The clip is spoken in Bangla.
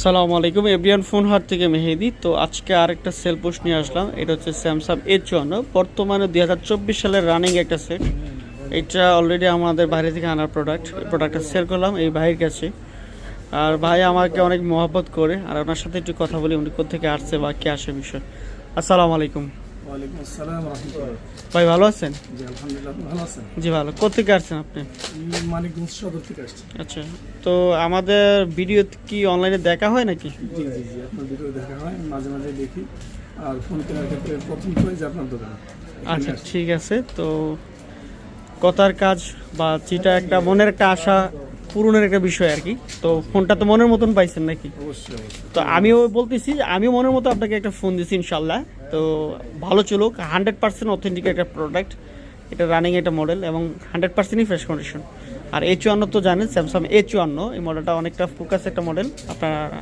আসসালামু আলাইকুম এভরিওয়ান ফোন হাট থেকে মেহেদি। তো আজকে আরেকটা সেল পোস্ট নিয়ে আসলাম। এটা হচ্ছে স্যামসাং A54, বর্তমানে 2024 সালের রানিং একটা সেট। এটা অলরেডি আমাদের বাইরে থেকে আনার প্রোডাক্ট। এই প্রোডাক্টটা সেল করলাম এই ভাইয়ের কাছে। আর ভাই আমাকে অনেক মহব্বত করে, আর ওনার সাথে একটু কথা বলি উনি কোথেকে আসছে বা কে আসে বিষয়। আসসালামু আলাইকুম। ওয়ালাইকুম আসসালাম রাহমাতুল্লাহ। ভাই ভালো আছেন? জি আলহামদুলিল্লাহ, আপনি ভালো আছেন? জি ভালো। কোথেকে আসছেন আপনি? আমি মানিকগঞ্জ সদর থেকে আসছি। আচ্ছা, তো আমাদের ভিডিও কি অনলাইনে দেখা হয় নাকি? জি জি জি, আপনার ভিডিও দেখা হয়, মাঝে মাঝে দেখি। আর ফোন কেনার ক্ষেত্রে প্রথম চয়েস আপনার দোকানে। আচ্ছা ঠিক আছে। তো কথার কাজ বা যেটা একটা মনের একটা আশা পূরণের একটা বিষয় আর কি। তো ফোনটা তো মনের মতন পাইছেন নাকি? অবশ্যই অবশ্যই। তো আমিও বলতেছি যে আমিও মনের মতো আপনাকে একটা ফোন দিছি ইনশাল্লাহ। তো ভালো চলুক, 100% অথেন্টিক একটা প্রোডাক্ট। এটা রানিং একটা মডেল এবং 100%ই ফ্রেশ কন্ডিশন। আর A54 তো জানেন, স্যামসাং A54 এই মডেলটা অনেকটা ফোকাস একটা মডেল। আপনার